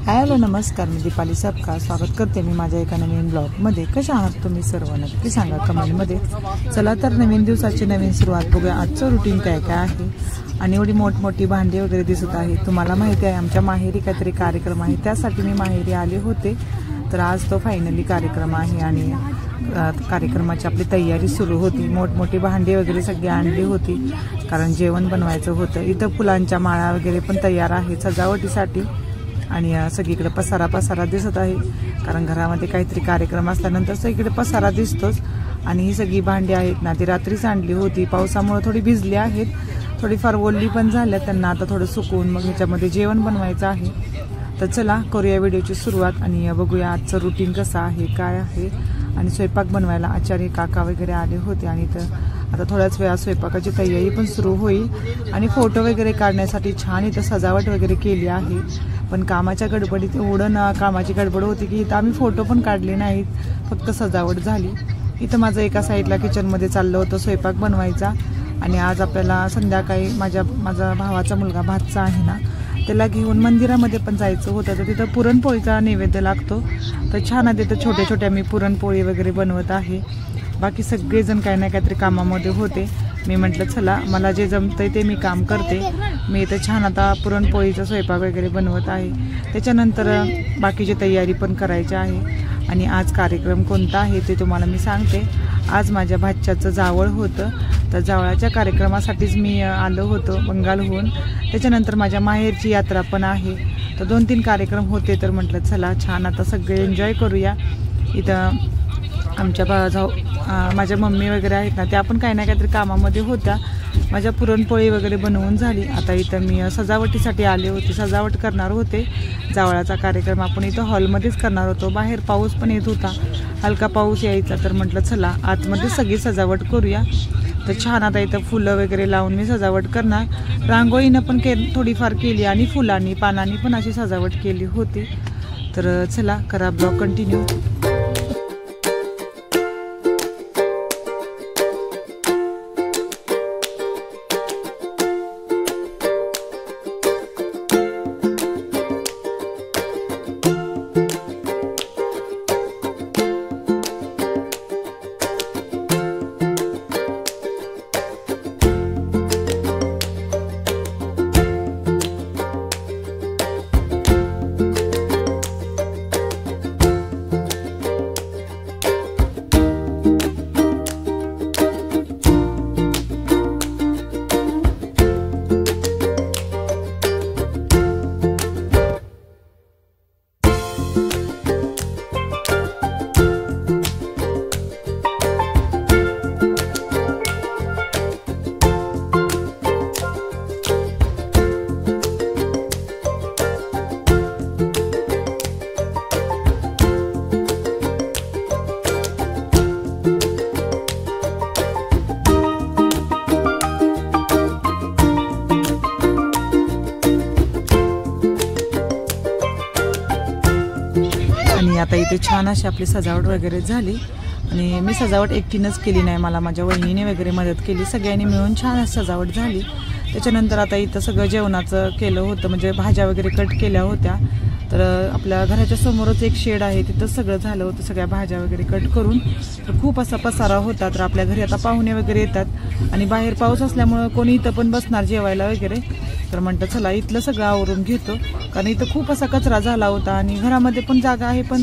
Hello नमस्कार, मी दीपाली सबका स्वागत करते मी माझ्या एका नवीन ब्लॉगमध्ये। कशा आहात तुम्ही सर्व नक्की सांगा कमेंटमध्ये। चला तर नवीन दिवसाची नवीन सुरुवात बघूया। आजचं रुटीन काय काय आहे आणि एवढी मोठमोठी भांडी वगैरे दिसत आहे। तुम्हाला माहिती आहे आमच्या माहेरी काहीतरी कार्यक्रम आहे, त्यासाठी मी माहेरी आले होते। तर आज तो फायनली कार्यक्रम आहे आणि कार्यक्रमाची आपली तयारी सुरू होती। मोठमोठी भांडी वगैरे सगळी आणली होती कारण जेवण बनवायचं होतं। इथं फुलांच्या माळा वगैरे पण तयार आहे सजावटीसाठी आणि सगळीकडे पसारा दिसत आहे कारण घरामध्ये काहीतरी कार्यक्रम असल्यानंतर सगळीकडे पसारा दिसतोच। आणि ही सगळी भांडी आहेत ना ती रात्रीच आणली होती, पावसामुळे थोडी भिजली आहेत, थोडीफार ओली पण झाल्या। त्यांना आता थोडं सुकवून मग ह्याच्यामध्ये जेवण बनवायचं आहे। तर चला करूया व्हिडिओची सुरुवात आणि बघूया आजचं रुटीन कसं आहे काय आहे। आणि स्वयंपाक बनवायला आचार्य काका वगैरे आले होते आणि तर आता थोड्याच वेळा स्वयंपाकाची तयारी पण सुरू होईल। आणि फोटो वगैरे काढण्यासाठी छान इथं सजावट वगैरे केली आहे, पण कामाच्या गडबडीत एवढं कामाची गडबड होती की इथं आम्ही फोटो पण काढले नाहीत, फक्त सजावट झाली। इथं माझं एका साईडला किचनमध्ये चाललं होतं स्वयंपाक बनवायचा। आणि आज आपल्याला संध्याकाळी माझा भावाचा मुलगा भातचा आहे ना त्याला घेऊन मंदिरामध्ये पण जायचं होतं। तर तिथं पुरणपोळीचा नैवेद्य लागतो, तर छान आहे तिथं छोट्या छोट्या मी पुरणपोळी वगैरे बनवत आहे। बाकी सगळेजण काही ना काहीतरी कामामध्ये होते। मी म्हटलं चला मला जे जमतंय ते मी काम करते। मी इथं छान आता पुरणपोळीचा स्वयंपाक वगैरे बनवत आहे, त्याच्यानंतर बाकीची तयारी पण करायची आहे। आणि आज कार्यक्रम कोणता आहे ते तुम्हाला मी सांगते। आज माझ्या भाच्याचं जावळ होतं, तर जावळाच्या कार्यक्रमासाठीच मी आलो होतो बंगालहून। त्याच्यानंतर माझ्या माहेरची यात्रा पण आहे, तर 2-3 कार्यक्रम होते। तर म्हटलं चला छान आता सगळे एन्जॉय करूया। इथं आमच्या माझ्या मम्मी वगैरे आहेत ना त्या पण काही ना काहीतरी कामामध्ये होत्या। माझ्या पुरणपोळी वगैरे बनवून झाली। आता इथं मी सजावटीसाठी आले होते, सजावट करणार होते। जावळाचा कार्यक्रम आपण इथं हॉलमध्येच करणार होतो, बाहेर पाऊस पण येत होता, हलका पाऊस यायचा। तर म्हटलं चला आतमध्ये सगळी सजावट करूया। तर छान आता इथं फुलं वगैरे लावून मी सजावट करणार। रांगोळीनं पण थोडीफार केली आणि फुलांनी पानांनी पण अशी सजावट केली होती। तर चला करा ब्लॉग कंटिन्यू। आता इथे छान अशी आपली सजावट वगैरे झाली आणि मी सजावट एकटीनंच केली नाही, मला माझ्या वहिनीने वगैरे मदत केली। सगळ्यांनी मिळून छान अशी सजावट झाली। त्याच्यानंतर आता इथं सगळं जेवणाचं केलं होतं, म्हणजे भाज्या वगैरे कट केल्या होत्या। तर आपल्या घराच्या समोरच एक शेड आहे, तिथं सगळं झालं होतं, सगळ्या भाज्या वगैरे कट करून। तर खूप असा पसारा होता। तर आपल्या घरी आता पाहुणे वगैरे येतात आणि बाहेर पाऊस असल्यामुळं कोणी इथं पण बसणार जेवायला वगैरे। तर म्हटलं चला इथलं सगळं आवरून घेतो, कारण इथं खूप असा कचरा झाला होता आणि घरामध्ये पण जागा आहे पण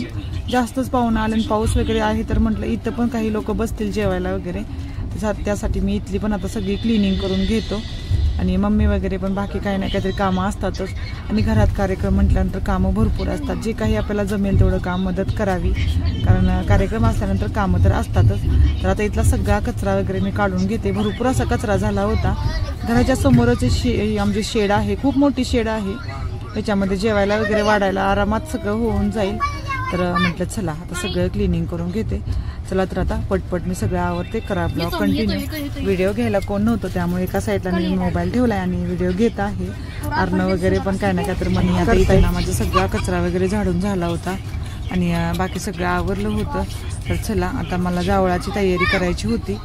जास्तच पाहुणं आलं आणि पाऊस वगैरे आहे। तर म्हटलं इथं पण काही लोक बसतील जेवायला वगैरे, त्यासाठी मी इथली पण आता सगळी क्लिनिंग करून घेतो। आणि मम्मी वगैरे पण बाकी काही ना काहीतरी कामं असतातच आणि घरात कार्यक्रम म्हटल्यानंतर कामं भरपूर असतात। जे काही आपल्याला जमेल तेवढं काम मदत करावी, कारण कार्यक्रम असल्यानंतर कामं तर असतातच। तर आता इथला सगळा कचरा वगैरे मी काढून घेते। भरपूर असा कचरा झाला होता। घराच्या समोरच आमची शेड आहे, खूप मोठी शेड आहे, त्याच्यामध्ये जेवायला वगैरे वाढायला आरामात सगळं होऊन जाईल। तर म्हटलं चला आता सगळं क्लिनिंग करून घेते। चला तर आता पटपट मी सगळं आवरते, करा ब्लॉग कंटिन्यू। व्हिडिओ घ्यायला कोण नव्हतं त्यामुळे एका साईडला मी मोबाईल ठेवलाय आणि व्हिडिओ घेत आहे। आरणं वगैरे पण काय ना काय तर मनी आता इथं ना माझा सगळा कचरा वगैरे झाडून झाला होता आणि बाकी सगळं आवरलं होतं। तर चला आता मला जावळाची तयारी करायची होती।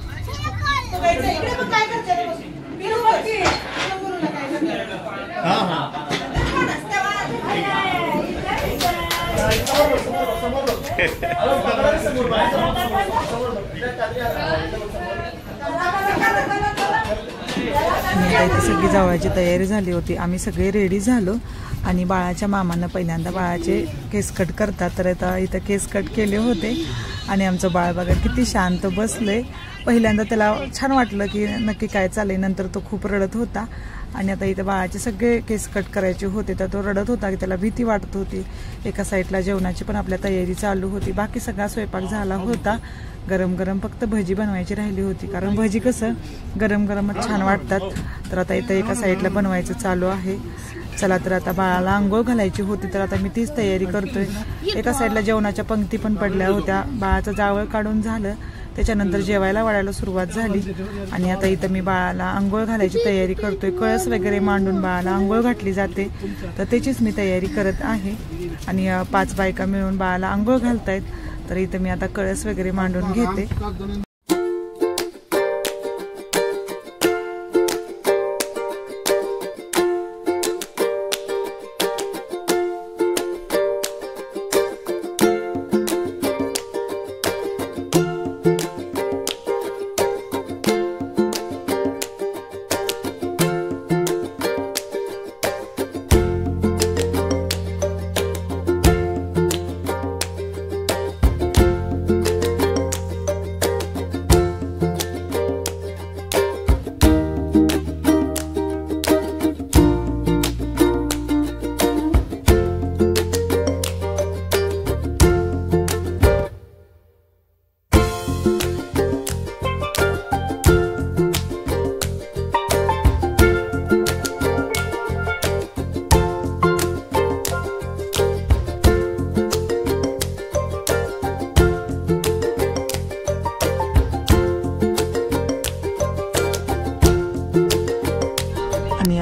इथे सगळी जावयाची तयारी झाली होती. आम्ही सगळे रेडी झालो आणि बाळाच्या मामानं पहिल्यांदा बाळाचे केस कट करतात, तर आता इथं केस कट केले होते आणि आमचं बाळ बघा किती शांत बसले. पहिल्यांदा त्याला छान वाटलं की नक्की काय चाललंय, नंतर तो खूप रडत होता. आणि आता इथं बाळाचे सगळे केस कट करायचे होते, तर तो रडत होता की त्याला भीती वाटत होती. एका साईडला जेवणाची पण आपल्या तयारी चालू होती. बाकी सगळा स्वयंपाक झाला होता. गरम गरम फक्त भजी बनवायची राहिली होती, कारण भजी कसं गरम गरमच छान वाटतात. तर आता इथं एका साईडला बनवायचं चालू आहे. चला तर आता बाळाला आंघोळ घालायची होती, तर आता मी तीच तयारी करतोय. एका साईडला जेवणाच्या पंक्ती पण पडल्या होत्या. बाळाचं जावळ काढून झालं, त्याच्यानंतर जेवायला वाढायला सुरुवात झाली. आणि आता इथं मी बाळाला आंघोळ घालायची तयारी करतोय. कळस वगैरे मांडून बाळाला आंघोळ घातली जाते, तर त्याचीच मी तयारी करत आहे. आणि 5 बायका मिळून बाळाला आंघोळ घालतायत. तर इथं मी आता कळस वगैरे मांडून घेते.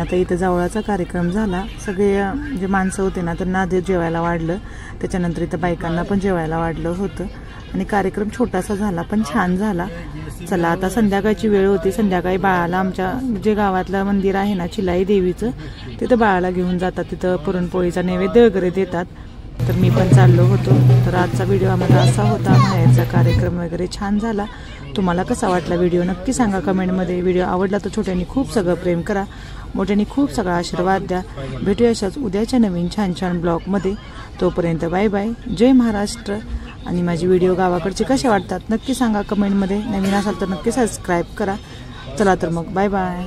आता इथं जावळाचा कार्यक्रम झाला. सगळे जे माणसं होते ना, त्यांना जेवायला वाढलं. त्याच्यानंतर इथं बायकांना पण जेवायला वाढलं होतं आणि कार्यक्रम छोटासा झाला पण छान झाला. चला आता संध्याकाळची वेळ होती. संध्याकाळी बाळाला आमच्या जे गावातलं मंदिर आहे ना चिलाई देवीचं, तिथं बाळाला घेऊन जातात. तिथं पुरणपोळीचा नैवेद्य वगैरे देतात. तर मी पण चाललो होतो. तर आजचा व्हिडिओ आम्हाला असा होता. बाहेरचा कार्यक्रम वगैरे छान झाला. तुम्हाला कसा वाटला व्हिडिओ नक्की सांगा कमेंटमध्ये. व्हिडिओ आवडला तर छोट्यांनी खूप सगळं प्रेम करा, मोठ्यांनी खूप सगळा आशीर्वाद द्या. भेटूया अशाच उद्याच्या नवीन छान छान ब्लॉगमध्ये. तोपर्यंत बाय बाय. जय महाराष्ट्र. आणि माझे व्हिडिओ गावाकडचे कसे वाटतात नक्की सांगा कमेंटमध्ये. नवीन असाल तर नक्की सबस्क्राईब करा. चला तर मग बाय बाय.